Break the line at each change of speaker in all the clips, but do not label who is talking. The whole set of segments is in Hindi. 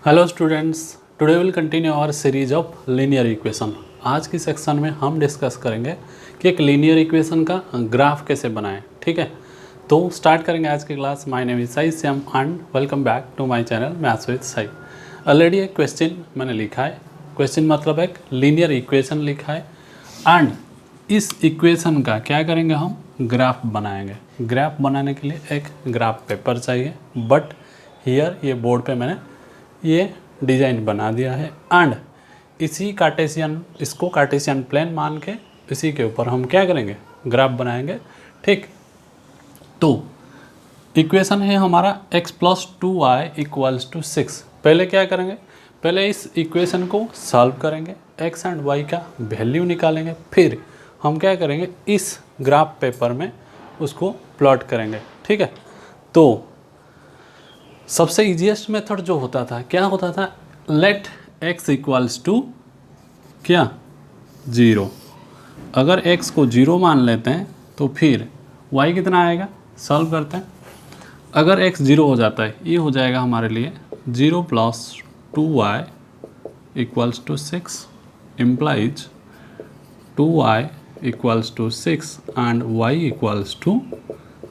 Hello students, today will continue our series of linear equation. आज की सेक्शन में हम डिस्कस करेंगे कि एक लीनियर इक्वेशन का ग्राफ कैसे बनाएं। ठीक है, तो स्टार्ट करेंगे आज की class. My name is Sai Shyam and welcome back to my channel maths with Sai. Already एक क्वेश्चन मैंने लिखा है। क्वेश्चन मतलब एक लीनियर इक्वेशन लिखा है एंड इस इक्वेशन का क्या करेंगे, हम ग्राफ बनाएंगे। ग्राफ बनाने के लिए एक ग्राफ पेपर चाहिए, बट हियर ये बोर्ड पे मैंने ये डिज़ाइन बना दिया है एंड इसी इसको कार्टेशियन प्लेन मान के इसी के ऊपर हम क्या करेंगे, ग्राफ बनाएंगे। ठीक, तो इक्वेशन है हमारा x plus 2y equals to 6। पहले क्या करेंगे, पहले इस इक्वेशन को सॉल्व करेंगे, x एंड y का वैल्यू निकालेंगे, फिर हम क्या करेंगे, इस ग्राफ पेपर में उसको प्लॉट करेंगे। ठीक है, तो सबसे इजीएस्ट मेथड जो होता था, क्या होता था, लेट x इक्वल्स टू क्या 0। अगर x को 0 मान लेते हैं तो फिर y कितना आएगा, सॉल्व करते हैं। अगर x 0 हो जाता है, ये हो जाएगा हमारे लिए 0 plus 2y equals to 6 implies 2y equals to 6 and y equals to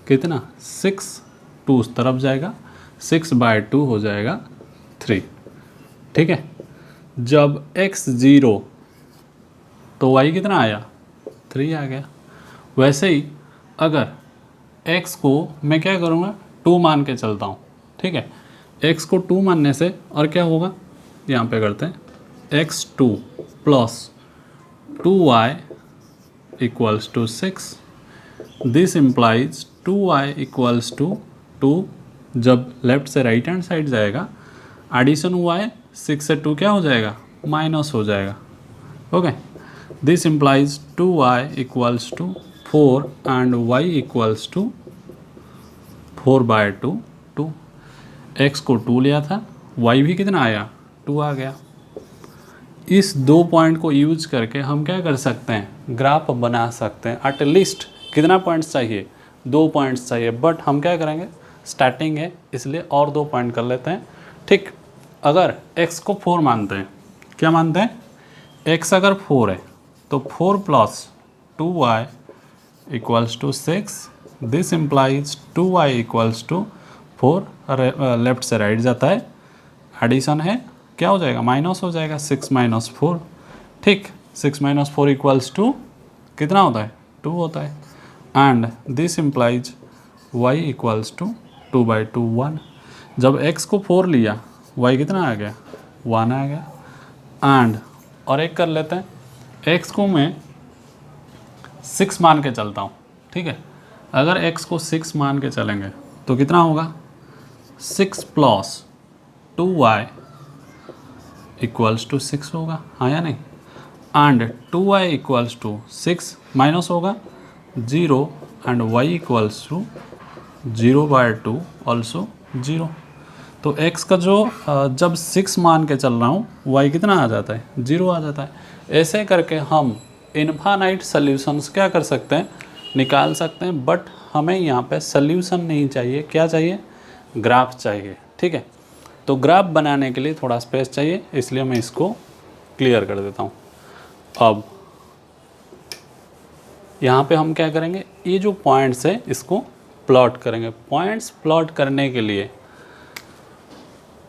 कितना 6, 2 उस तरफ जाएगा, 6/2 हो जाएगा 3। ठीक है, जब x 0 तो y कितना आया, 3 आ गया। वैसे ही अगर x को मैं क्या करूँगा, 2 मान के चलता हूँ। ठीक है, x को 2 मानने से और क्या होगा, यहाँ पे करते हैं x2 plus 2y equals to 6। This implies 2y equals to 2। जब लेफ्ट से राइट हैंड साइड जाएगा, एडिशन हुआ है, 6 से 2 क्या हो जाएगा, माइनस हो जाएगा। Okay, this implies 2y equals to 4 and y equals to 4/2। 2 x को 2 लिया था, y भी कितना आया, 2 आ गया। इस दो पॉइंट को यूज करके हम क्या कर सकते हैं, ग्राफ बना सकते हैं। एट लीस्ट कितना पॉइंट्स चाहिए, 2 पॉइंट्स चाहिए, बट हम क्या करेंगे, स्टार्टिंग है इसलिए और 2 पॉइंट कर लेते हैं। ठीक, अगर x को 4 मानते हैं, क्या मानते हैं, x अगर 4 है तो 4 plus 2y equals to 6। This implies 2y equals to 4। Left से राइट जाता है, एडिशन है, क्या हो जाएगा, माइनस हो जाएगा, 6 माइनस 4। ठीक, 6 माइनस 4 इक्वल्स टू कितना होता है, 2 होता है। And this implies y equals to 2/2 1। जब x को 4 लिया, y कितना आ गया, 1 आ गया। एंड और एक कर लेते हैं, x को मैं 6 मान के चलता हूँ। ठीक है, अगर x को 6 मान के चलेंगे तो कितना होगा, 6 प्लस 2y इक्वल्स टू 6 होगा, हाँ या नहीं। And 2y equals to 6 minus होगा 0 and y equals to 0/2 also 0। तो x का जो जब 6 मान के चल रहा हूँ, y कितना आ जाता है, 0 आ जाता है। ऐसे करके हम इनफाइनाइट सॉल्यूशंस क्या कर सकते हैं, निकाल सकते हैं। बट हमें यहाँ पे सॉल्यूशन नहीं चाहिए, क्या चाहिए, ग्राफ चाहिए। ठीक है, तो ग्राफ बनाने के लिए थोड़ा स्पेस चाहिए, इसलिए मैं इसको क्लियर कर देता हूँ। अब यहाँ पे हम क्या करेंगे, ये जो पॉइंट्स है इसको प्लॉट करेंगे। पॉइंट्स प्लॉट करने के लिए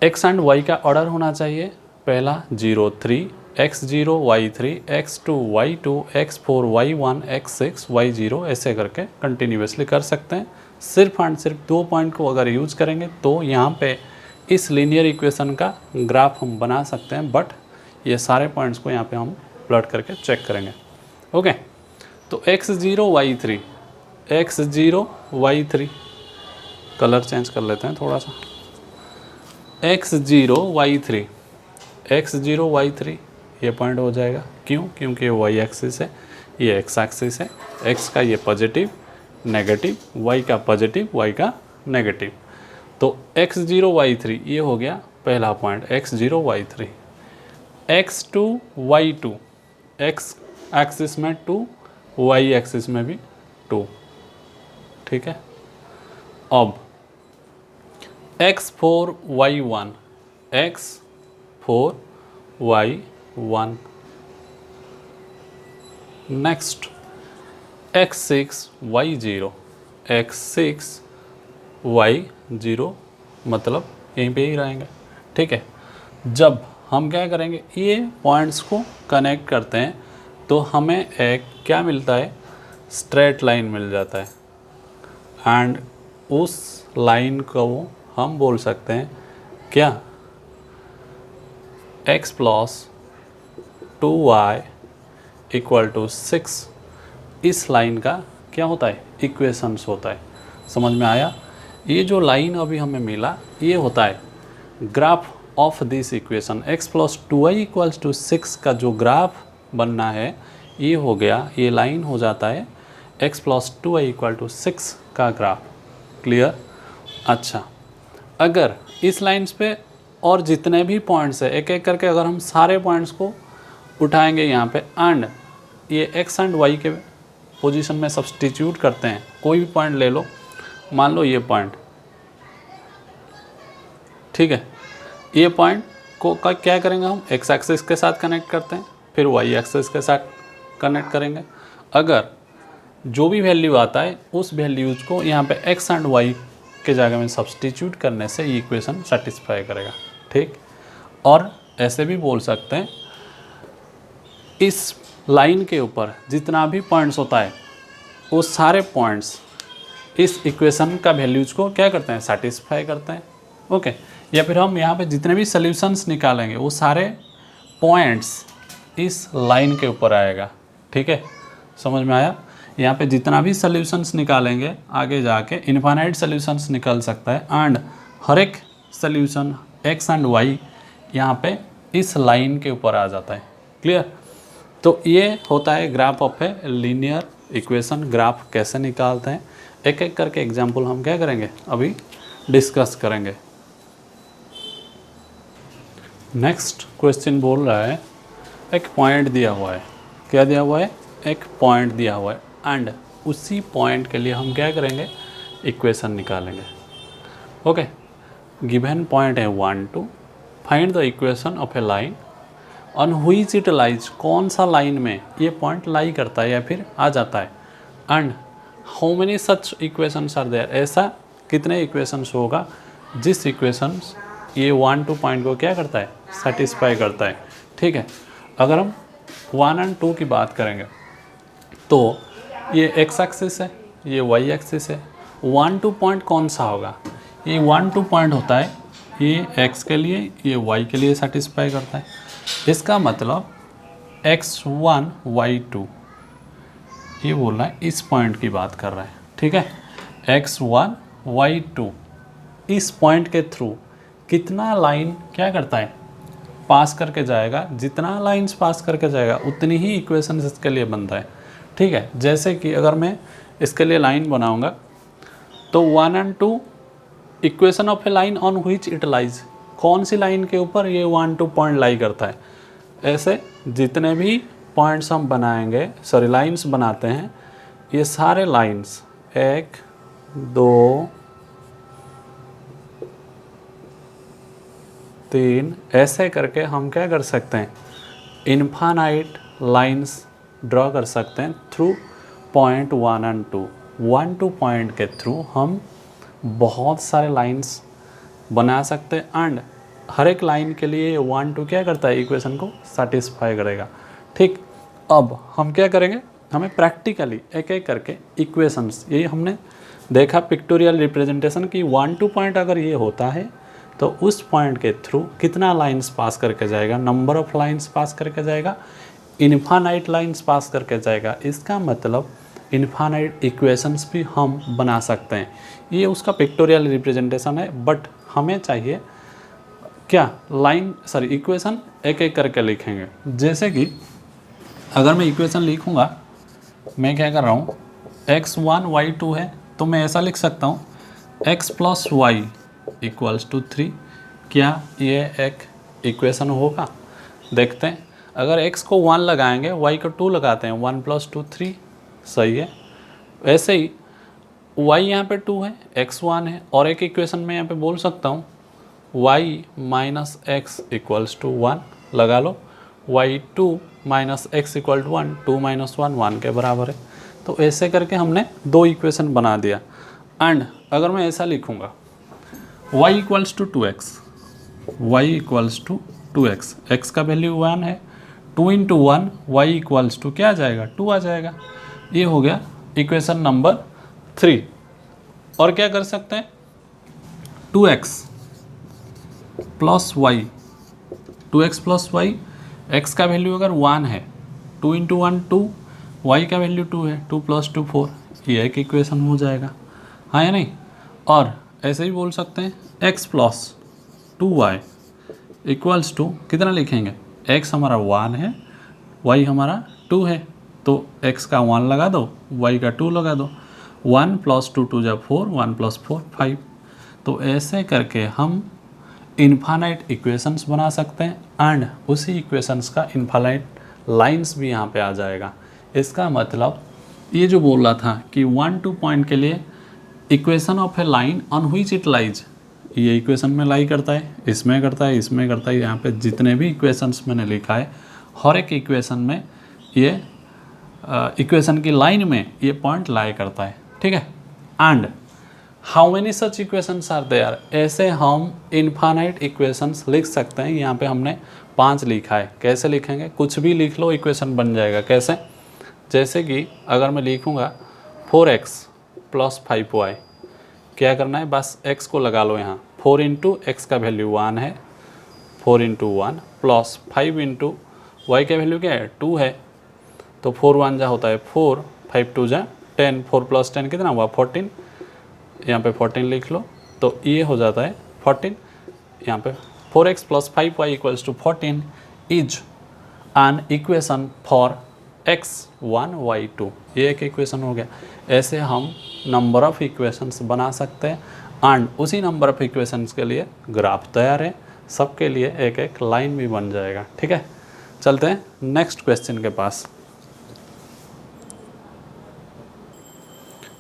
x एंड y का ऑर्डर होना चाहिए। पहला 0 3, x0 y3, x2 y2, x4 y1, x6 y0, ऐसे करके कंटिन्यूसली कर सकते हैं। सिर्फ एंड सिर्फ 2 पॉइंट को अगर यूज करेंगे तो यहाँ पे इस लीनियर इक्वेशन का ग्राफ हम बना सकते हैं। बट ये सारे पॉइंट्स को यहाँ पे हम प्लॉट करके चेक करेंगे। ओके, तो x0 y3, x0 y3, colour change कर लेते हैं थोड़ा सा, x0 y3, x0 y3 ये पॉइंट हो जाएगा। क्यों, क्योंकि ये y एक्सिस है, ये x एक्सिस है। x का ये पॉजिटिव नेगेटिव, y का पॉजिटिव y का नेगेटिव। तो x0 y3 ये हो गया पहला point, x0 y3। x2 y2, x axis में 2, y एक्सिस में भी 2। ठीक है, अब x4 y1, x 4y1। Next x6y0, x6y0 मतलब यहीं पे ही रहेंगे। ठीक है, जब हम क्या करेंगे, ये पॉइंट्स को कनेक्ट करते हैं तो हमें एक क्या मिलता है, स्ट्रेट लाइन मिल जाता है। एंड उस लाइन को हम बोल सकते हैं क्या, x plus 2y equal to 6। इस लाइन का क्या होता है, इक्वेशंस होता है। समझ में आया? ये जो लाइन अभी हमें मिला ये होता है graph of this equation. x plus 2y equals to 6 का जो ग्राफ बनना है ये हो गया, ये लाइन हो जाता है x plus 2y equal to 6 का ग्राफ। क्लियर? अच्छा, अगर इस लाइन्स पे और जितने भी पॉइंट्स है एक एक करके अगर हम सारे पॉइंट्स को उठाएंगे यहाँ पे एंड ये x एंड y के पोजीशन में सब्सटीट्यूट करते हैं, कोई भी पॉइंट ले लो, मान लो ये पॉइंट, ठीक है, ये पॉइंट को का क्या करेंगे हम, x एक्सिस के साथ कनेक्ट करते हैं, फिर y एक्सिस के साथ कनेक्ट करेंगे। अगर जो भी वैल्यू आता है उस वैल्यूज को यहाँ पे x एंड y के जगह में सब्सटीट्यूट करने से ये इक्वेशन सेटिस्फाई करेगा। ठीक, और ऐसे भी बोल सकते हैं इस लाइन के ऊपर जितना भी पॉइंट्स होता है वो सारे पॉइंट्स इस इक्वेशन का वैल्यूज को क्या करते हैं, सेटिस्फाई करते हैं। ओके, या फिर हम यहाँ पे जितने भी सॉल्यूशंस निकालेंगे वो सारे पॉइंट्स इस लाइन के ऊपर आएगा। ठीक है, समझ में आया? यहाँ पे जितना भी सॉल्यूशंस निकालेंगे आगे जाके इनफाइनाइट सॉल्यूशंस निकल सकता है एंड हर एक सॉल्यूशन x एंड y यहाँ पे इस लाइन के ऊपर आ जाता है। क्लियर? तो ये होता है graph of a linear equation. Graph कैसे निकालते हैं एक एक करके एग्जाम्पल हम क्या करेंगे, अभी डिस्कस करेंगे। नेक्स्ट क्वेश्चन बोल रहा है एक पॉइंट दिया हुआ है, क्या दिया हुआ है, एक पॉइंट दिया हुआ है एंड उसी पॉइंट के लिए हम क्या करेंगे, इक्वेशन निकालेंगे। ओके, गिवन पॉइंट है 1 2, find the equation of A line on which it lies. कौन सा लाइन में ये पॉइंट लाई करता है या फिर आ जाता है, and how many such equations are there. ऐसा कितने इक्वेशंस होगा जिस इक्वेशंस ये 1 2 पॉइंट को क्या करता है, सेटिस्फाई करता है। ठीक है, अगर हम 1 एंड 2 की बात करेंगे तो ये x एक्सिस है, ये y एक्सिस है। 1 2 पॉइंट कौन सा होगा, ये 1 2 पॉइंट होता है ये x के लिए, ये y के लिए सेटिस्फाई करता है। इसका मतलब x1 y2 ये बोल रहा है, इस पॉइंट की बात कर रहा है। ठीक है, x1 y2 इस पॉइंट के थ्रू कितना लाइन क्या करता है, पास करके जाएगा। जितना लाइंस पास करके जाएगा उतनी ही इक्वेशन इसके लिए बनता है। ठीक है, जैसे कि अगर मैं इसके लिए लाइन बनाऊंगा तो 1 and 2 equation of A line on which it lies. कौन सी लाइन के ऊपर ये 1 2 पॉइंट लाई करता है। ऐसे जितने भी पॉइंट्स हम बनाएंगे, सॉरी लाइंस बनाते हैं, ये सारे लाइंस 1 2 3 ऐसे करके हम क्या कर सकते हैं, इनफाइनाइट लाइंस ड्रॉ कर सकते हैं थ्रू पॉइंट 1 एंड 2। 1 2 पॉइंट के थ्रू हम बहुत सारे लाइंस बना सकते हैं एंड हर एक लाइन के लिए 1 2 क्या करता है, इक्वेशन को सेटिस्फाई करेगा। ठीक, अब हम क्या करेंगे, हमें प्रैक्टिकली एक एक करके इक्वेशंस, यही हमने देखा पिक्टोरियल रिप्रेजेंटेशन की 1 2 पॉइंट अगर ये होता है तो उस पॉइंट के थ्रू कितना लाइंस पास करके जाएगा, नंबर ऑफ लाइंस पास करके जाएगा, इनफाइनाइट लाइंस पास करके जाएगा। इसका मतलब इनफाइनाइट इक्वेशंस भी हम बना सकते हैं। ये उसका पिक्टोरियल रिप्रेजेंटेशन है, बट हमें चाहिए क्या, लाइन सॉरी इक्वेशन एक एक करके लिखेंगे। जैसे कि अगर मैं इक्वेशन लिखूँगा, मैं क्या कर रहा हूँ, x1 y2 है तो मैं ऐसा लिख सकता हूँ x plus y equals to 3। क्या ये एक इक्वेशन होगा, देखते हैं। अगर x को 1 लगाएंगे, y को 2 लगाते हैं, 1 प्लस 2 3, सही है। वैसे ही y यहाँ पे 2 है, x 1 है, और एक इक्वेशन में यहाँ पे बोल सकता हूँ y minus x equals to 1 लगा लो, y2 minus x equal to 1, 2 minus 1 के बराबर है। तो ऐसे करके हमने दो इक्वेशन बना दिया। एंड अगर मैं ऐसा लिखूँगा y equals to 2x, y equals to 2x, x का वैल्यू 1 है, 2 इंटू 1 y इक्वल्स टू क्या आ जाएगा, 2 आ जाएगा। ये हो गया इक्वेशन नंबर 3। और क्या कर सकते हैं, 2x plus y, 2x plus y, x का वैल्यू अगर 1 है, 2 इंटू 1 2, वाई का वैल्यू 2 है, 2 प्लस 2 4, ये एक इक्वेशन हो जाएगा, हाँ या नहीं। और ऐसे ही बोल सकते हैं x plus 2y equals to कितना लिखेंगे, x हमारा 1 है, y हमारा 2 है, तो x का 1 लगा दो, y का 2 लगा दो, 1 प्लस 2 2 जा 4, 1 प्लस 4 5। तो ऐसे करके हम इन्फानाइट इक्वेशंस बना सकते हैं एंड उसी इक्वेशंस का इन्फानाइट लाइंस भी यहाँ पे आ जाएगा। इसका मतलब ये जो बोल रहा था कि 1 2 पॉइंट के लिए equation of A line on which it lies, ये इक्वेशन में लाई करता है, इसमें करता है, इसमें करता है, यहाँ पे जितने भी इक्वेशंस मैंने लिखा है हर एक इक्वेशन में ये इक्वेशन की लाइन में ये पॉइंट लाई करता है, ठीक है। And how many such equations are there, ऐसे हम इन्फानाइट इक्वेशंस लिख सकते हैं। यहाँ पे हमने 5 लिखा है, कैसे लिखेंगे, कुछ भी लिख लो इक्वेशन बन जाएगा। कैसे, जैसे कि अगर मैं लिखूँगा 4x प्लस 5y, क्या करना है, बस x को लगा लो यहाँ, 4 इंटू एक्स का वैल्यू 1 है, 4 इंटू 1 प्लस 5 इंटू वाई का वैल्यू क्या है, 2 है, तो 4 1 जा होता है 4, 5 2 जा 10, 4 प्लस 10 कितना हुआ 14, यहाँ पे 14 लिख लो, तो ये हो जाता है 14। यहाँ पे 4x plus 5y equals to 14 is an equation for x1 y2, ये एक इक्वेशन हो गया। ऐसे हम नंबर ऑफ़ इक्वेशंस बना सकते हैं एंड उसी नंबर ऑफ़ इक्वेशंस के लिए ग्राफ तैयार है, सबके लिए एक एक लाइन भी बन जाएगा, ठीक है। चलते हैं नेक्स्ट क्वेश्चन के पास।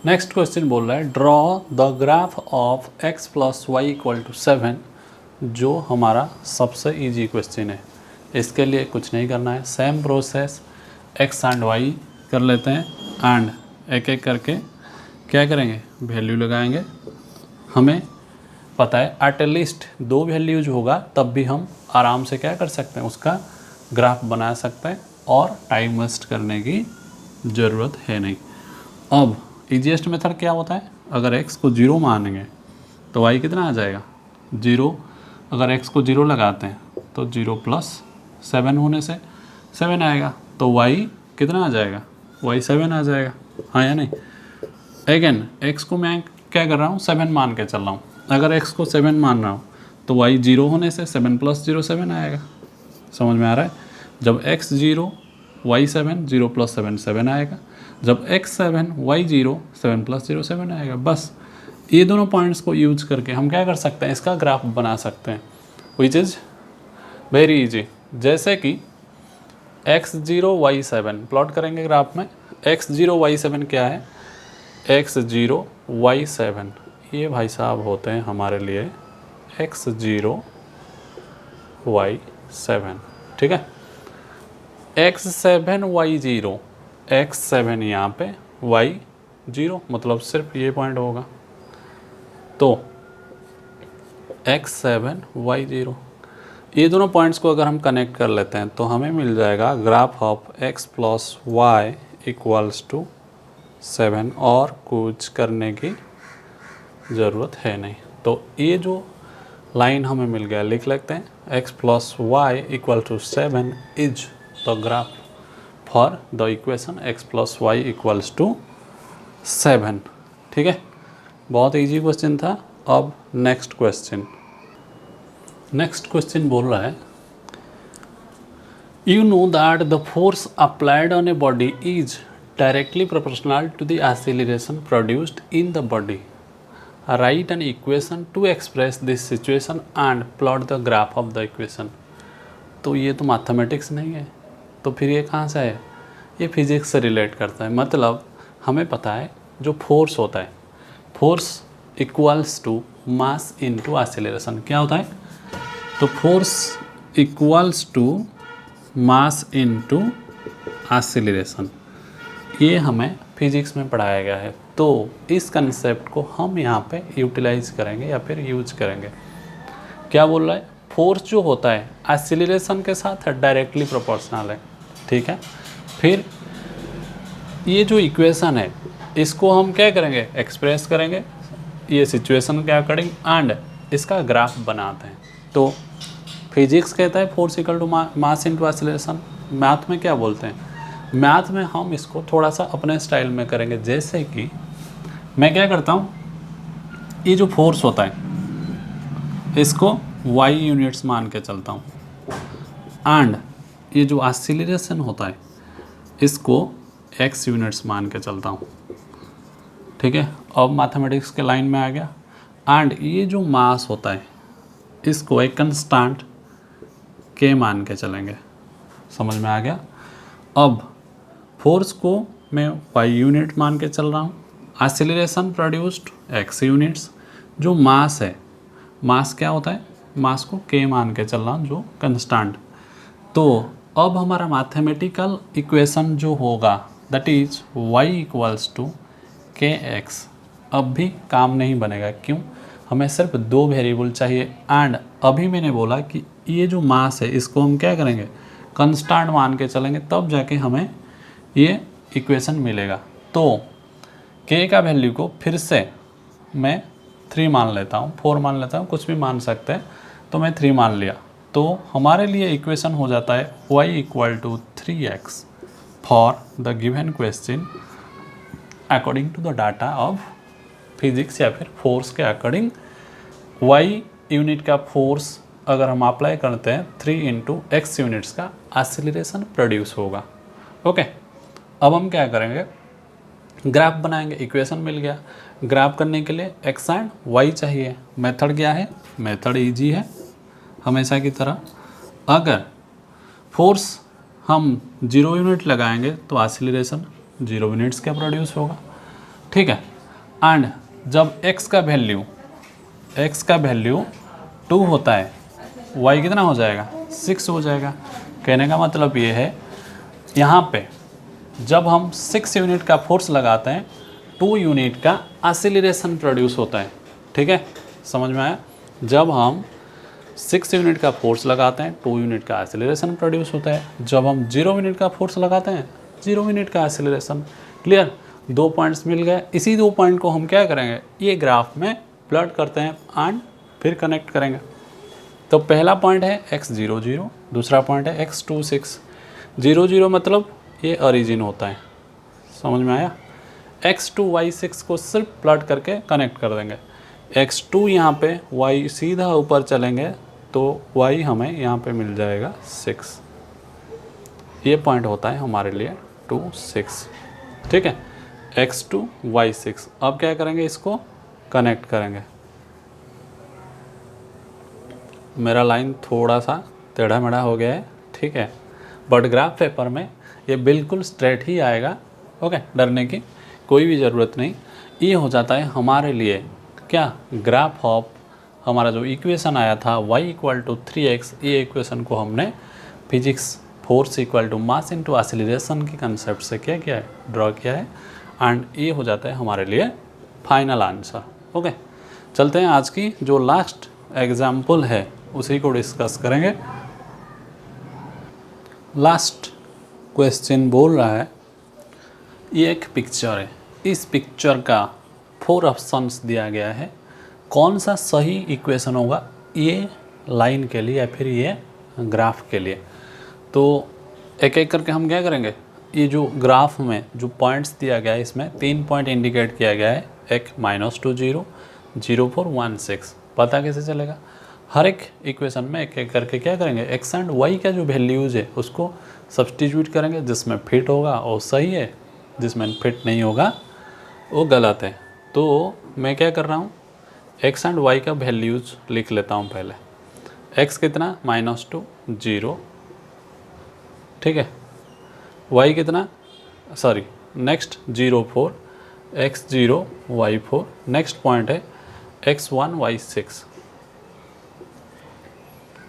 नेक्स्ट क्वेश्चन बोल रहा है draw the graph of x plus y equal to 7, जो हमारा सबसे इजी क्वेश्चन है। इसके लिए कुछ नहीं करना है, same process x and y कर लेते हैं एंड एक एक करके क्या करेंगे, वैल्यू लगाएंगे। हमें पता है एट लीस्ट 2 वैल्यूज होगा तब भी हम आराम से क्या कर सकते हैं, उसका ग्राफ बना सकते हैं और टाइम वेस्ट करने की ज़रूरत है नहीं। अब ईजीएस्ट मेथड क्या होता है, अगर x को 0 मानेंगे तो y कितना आ जाएगा 0, अगर x को 0 लगाते हैं तो 0 प्लस 7 होने से 7 आएगा, तो y कितना आ जाएगा, y 7 आ जाएगा, हाँ या नहीं। अगेन x को मैं क्या कर रहा हूँ 7 मान के चल रहा हूँ, अगर x को 7 मान रहा हूँ तो y 0 होने से 7 प्लस 0 7 आएगा, समझ में आ रहा है। जब x 0 y 7, 0 प्लस 7 7 आएगा, जब x 7 y 0 7 प्लस 0 7 आएगा। बस ये दोनों पॉइंट्स को यूज करके हम क्या कर सकते हैं, इसका ग्राफ बना सकते हैं, विच इज़ वेरी इजी। जैसे कि x0 y7 प्लॉट करेंगे ग्राफ में, x0 y7 क्या है, x0 y7 ये भाई साहब होते हैं हमारे लिए x0 y7, ठीक है। x7 y0, x7 यहाँ पे y0 मतलब सिर्फ ये पॉइंट होगा, तो x7 y0, ये दोनों पॉइंट्स को अगर हम कनेक्ट कर लेते हैं तो हमें मिल जाएगा graph of x plus y equals to 7, और कुछ करने की ज़रूरत है नहीं। तो ये जो लाइन हमें मिल गया लिख लेते हैं, x plus y equal to 7 is the graph for the equation x plus y equals to 7, ठीक है। बहुत इजी क्वेश्चन था। अब नेक्स्ट क्वेश्चन बोल रहा है you know that the force applied on a body is directly proportional to the acceleration produced in the body, right an equation to express this situation and plot the graph of the equation. तो ये तो मैथमेटिक्स नहीं है, तो फिर ये कहाँ से है, ये फिजिक्स से रिलेट करता है। मतलब हमें पता है जो फोर्स होता है, force equals to mass into acceleration. क्या होता है, तो force equals to mass into acceleration, ये हमें फिजिक्स में पढ़ाया गया है। तो इस कंसेप्ट को हम यहाँ पे यूटिलाइज करेंगे या फिर यूज करेंगे। क्या बोल रहा है, फोर्स जो होता है एक्सीलरेशन के साथ डायरेक्टली प्रोपोर्शनल है, ठीक है। फिर ये जो इक्वेशन है इसको हम क्या करेंगे, एक्सप्रेस करेंगे ये सिचुएशन के अकॉर्डिंग एंड इसका ग्राफ बनाते हैं। तो फिजिक्स कहता है force equal to mass into acceleration, math में क्या बोलते हैं, मैथ में हम इसको थोड़ा सा अपने स्टाइल में करेंगे। जैसे कि मैं क्या करता हूँ, ये जो फोर्स होता है इसको y यूनिट्स मान के चलता हूँ एंड ये जो एक्सीलरेशन होता है इसको x यूनिट्स मान के चलता हूँ, ठीक है। अब मैथमेटिक्स के लाइन में आ गया एंड ये जो मास होता है इसको एक कंस्टेंट k मान के चलेंगे, समझ में आ गया। अब फोर्स को मैं y यूनिट मान के चल रहा हूँ, एक्सीलरेशन प्रोड्यूस्ड x यूनिट्स, जो मास है, मास क्या होता है, मास को k मान के चल रहा हूँ जो कंस्टेंट। तो अब हमारा मैथमेटिकल इक्वेशन जो होगा that is y equals to kx, अब भी काम नहीं बनेगा, क्यों, हमें सिर्फ दो वेरिएबल चाहिए एंड अभी मैंने बोला कि ये जो मास है इसको हम क्या करेंगे, कंस्टेंट मान के चलेंगे, तब जाके हमें ये इक्वेशन मिलेगा। तो k का वैल्यू को फिर से मैं 3 मान लेता हूँ, 4 मान लेता हूँ, कुछ भी मान सकते हैं, तो मैं 3 मान लिया। तो हमारे लिए इक्वेशन हो जाता है y इक्वल टू 3x for the given question according to the data of physics या फिर फोर्स के अकॉर्डिंग। y यूनिट का फोर्स अगर हम अप्लाई करते हैं 3 इंटू एक्स यूनिट्स का एक्सीलरेशन प्रोड्यूस होगा। ओके, अब हम क्या करेंगे, ग्राफ बनाएंगे। इक्वेशन मिल गया, ग्राफ करने के लिए एक्स एंड वाई चाहिए। मेथड क्या है, मेथड इजी है हमेशा की तरह। अगर फोर्स हम 0 यूनिट लगाएंगे तो एक्सीलरेशन 0 यूनिट्स का प्रोड्यूस होगा, ठीक है। एंड जब x का वैल्यू 2 होता है, y कितना हो जाएगा, 6 हो जाएगा। कहने का मतलब ये है, यहाँ पे जब हम 6 यूनिट का फोर्स लगाते हैं 2 यूनिट का एक्सीलरेशन प्रोड्यूस होता है, ठीक है, समझ में आया। जब हम 6 यूनिट का फोर्स लगाते हैं 2 यूनिट का एक्सीलरेशन प्रोड्यूस होता है। जब हम 0 यूनिट का फोर्स लगाते हैं 0 यूनिट का एक्सीलरेशन। क्लियर, 2 पॉइंट्स मिल गए। इसी 2 पॉइंट को हम क्या करेंगे, ये ग्राफ में प्लॉट करते हैं एंड फिर कनेक्ट करेंगे। तो पहला पॉइंट है x0 0, दूसरा पॉइंट है x2 6। 0 0 मतलब ये ओरिजिन होता है, समझ में आया। x2 y6 को सिर्फ प्लॉट करके कनेक्ट कर देंगे। x2 यहाँ पे, y सीधा ऊपर चलेंगे तो y हमें यहाँ पे मिल जाएगा 6। ये पॉइंट होता है हमारे लिए 2 6, ठीक है, x2 y6। अब क्या करेंगे, इसको कनेक्ट करेंगे। मेरा लाइन थोड़ा सा टेढ़ा मेढ़ा हो गया है, ठीक है, बट ग्राफ पेपर में ये बिल्कुल स्ट्रेट ही आएगा। ओके, डरने की कोई भी ज़रूरत नहीं। ये हो जाता है हमारे लिए क्या, ग्राफ ऑफ हमारा जो इक्वेशन आया था y इक्वल टू 3x, ये इक्वेशन को हमने physics force equal to mass into acceleration के कंसेप्ट से क्या किया है, ड्रॉ किया है एंड ये हो जाता है हमारे लिए फाइनल आंसर। ओके, चलते हैं आज की जो लास्ट एग्जाम्पल है उसी को डिस्कस करेंगे। लास्ट क्वेश्चन बोल रहा है, ये एक पिक्चर है, इस पिक्चर का 4 ऑप्शंस दिया गया है, कौन सा सही इक्वेशन होगा ये लाइन के लिए या फिर ये ग्राफ के लिए। तो एक एक करके हम क्या करेंगे, ये जो ग्राफ में जो पॉइंट्स दिया गया है इसमें 3 पॉइंट इंडिकेट किया गया है, एक -2 0 0 4 1 6। पता कैसे चलेगा, हर एक इक्वेशन में एक एक करके क्या करेंगे, एक्स एंड वाई का जो वैल्यूज है उसको सब्सटीट्यूट करेंगे, जिसमें फिट होगा वो सही है, जिसमें फिट नहीं होगा वो गलत है। तो मैं क्या कर रहा हूँ, एक्स एंड वाई का वैल्यूज लिख लेता हूँ पहले। एक्स कितना, -2 0, ठीक है, वाई कितना, sorry next 0 4, x0 y4, next point है x1 y6,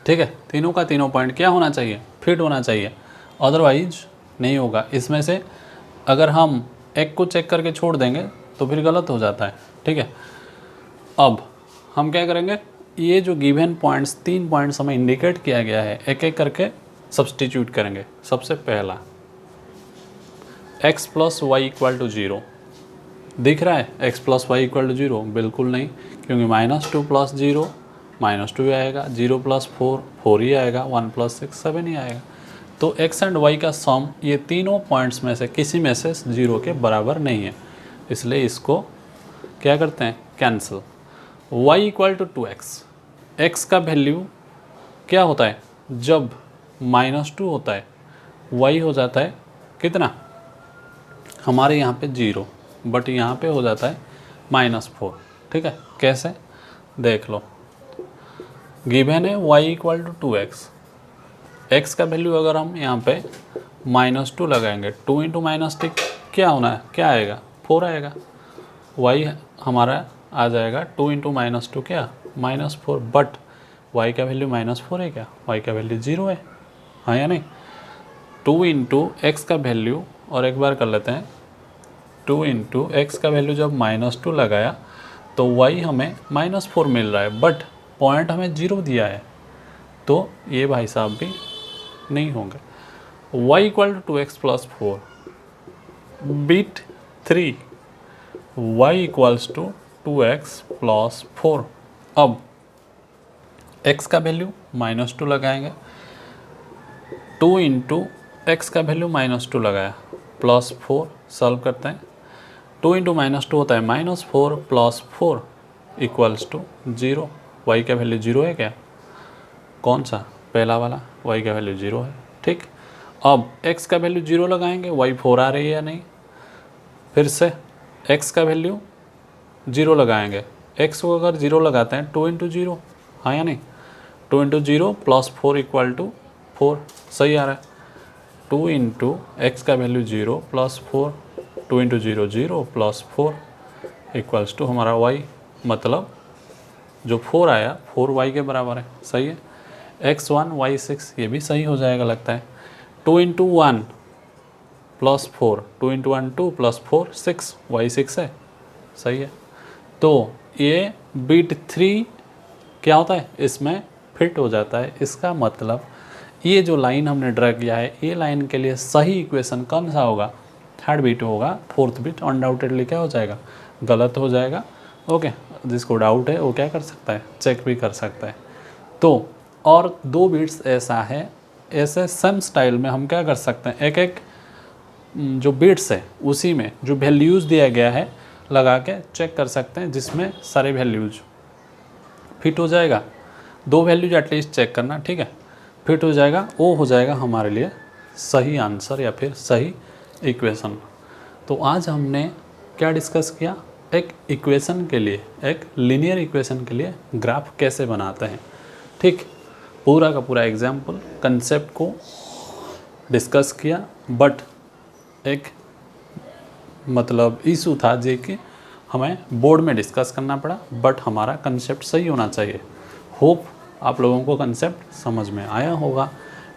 ठीक है, तीनों का तीनों पॉइंट क्या होना चाहिए, फिट होना चाहिए, अदरवाइज नहीं होगा। इसमें से अगर हम एक को चेक करके छोड़ देंगे तो फिर गलत हो जाता है। ठीक है, अब हम क्या करेंगे, ये जो गिवन पॉइंट्स 3 पॉइंट्स हमें इंडिकेट किया गया है, एक एक करके सब्सटीट्यूट करेंगे। सबसे पहला x plus y equal to 0 दिख रहा है, x plus y equal to 0 बिल्कुल नहीं, क्योंकि -2 प्लस 0 -2 ही आएगा, 0 प्लस 4 4 ही आएगा, 1 प्लस 6 7 ही आएगा। तो x एंड y का सम ये तीनों पॉइंट्स में से किसी में से 0 के बराबर नहीं है, इसलिए इसको क्या करते हैं, cancel. y equal to 2x, x का वैल्यू क्या होता है जब -2 होता है, y हो जाता है कितना, हमारे यहाँ पे 0, बट यहाँ पे हो जाता है -4। ठीक है, कैसे देख लो, गिवन है y equal to 2x, x का वैल्यू अगर हम यहाँ पे -2 लगाएंगे, 2 इंटू -2 क्या होना है, क्या आएगा, 4 आएगा, y हमारा आ जाएगा 2 इंटू -2 क्या, -4, बट y का वैल्यू -4 है क्या, y का वैल्यू 0 है, हाँ या नहीं। 2 इंटू एक्स का वैल्यू, और एक बार कर लेते हैं, 2 इंटू एक्स का वैल्यू जब -2 लगाया तो y हमें -4 मिल रहा है, बट पॉइंट हमें 0 दिया है, तो ये भाई साहब भी नहीं होंगे। y equal to 2x plus 4, bit 3, y equals to 2x plus 4। अब x का वैल्यू -2 लगाएंगे, 2 इंटू एक्स का वैल्यू -2 लगाया, प्लस 4 सॉल्व करते हैं, 2 इंटू -2 होता है -4 प्लस 4 इक्वल्स टू 0। y का वैल्यू 0 है क्या, कौन सा, पहला वाला, y का वैल्यू 0 है। ठीक, अब x का वैल्यू 0 लगाएंगे, y 4 आ रही है या नहीं, फिर से x का वैल्यू 0 लगाएंगे, x को अगर 0 लगाते हैं 2 इंटू 0, हाँ या नहीं, 2 इंटू 0 प्लस 4 इक्वल टू 4, सही आ रहा है। 2 इंटू एक्स का value 0 plus 4, 2 into 0 0 plus 4 equals to हमारा y, मतलब जो 4 आया 4 y के बराबर है, सही है। x1 y6 ये भी सही हो जाएगा लगता है। 2 into 1 plus 4, 2 into 1 2 plus 4 6, y6 है, सही है। तो ये बिट 3 क्या होता है, इसमें फिट हो जाता है। इसका मतलब ये जो लाइन हमने ड्रा किया है, ये लाइन के लिए सही इक्वेशन कौन सा होगा, थर्ड बिट होगा, फोर्थ बिट अनडाउटेडली क्या हो जाएगा, गलत हो जाएगा। ओके, जिसको डाउट है वो क्या कर सकता है, चेक भी कर सकता है। तो और 2 बिट्स ऐसा है, ऐसे सेम स्टाइल में हम क्या कर सकते हैं, एक एक जो बिट्स है उसी में जो वैल्यूज़ दिया गया है लगा के चेक कर सकते हैं, जिसमें सारे वैल्यूज फिट हो जाएगा। 2 वैल्यूज एटलीस्ट चेक करना, ठीक है, फिट हो जाएगा, वो हो जाएगा हमारे लिए सही आंसर या फिर सही इक्वेशन। तो आज हमने क्या डिस्कस किया, एक इक्वेशन के लिए, एक लीनियर इक्वेशन के लिए ग्राफ कैसे बनाते हैं। ठीक, पूरा का पूरा एग्जाम्पल कंसेप्ट को डिस्कस किया, बट एक मतलब इशू था जो कि हमें बोर्ड में डिस्कस करना पड़ा, बट हमारा कंसेप्ट सही होना चाहिए। होप आप लोगों को कंसेप्ट समझ में आया होगा।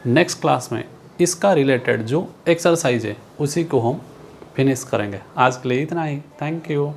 नेक्स्ट क्लास में इसका रिलेटेड जो एक्सरसाइज है उसी को हम फिनिश करेंगे। आज के लिए इतना ही, थैंक यू।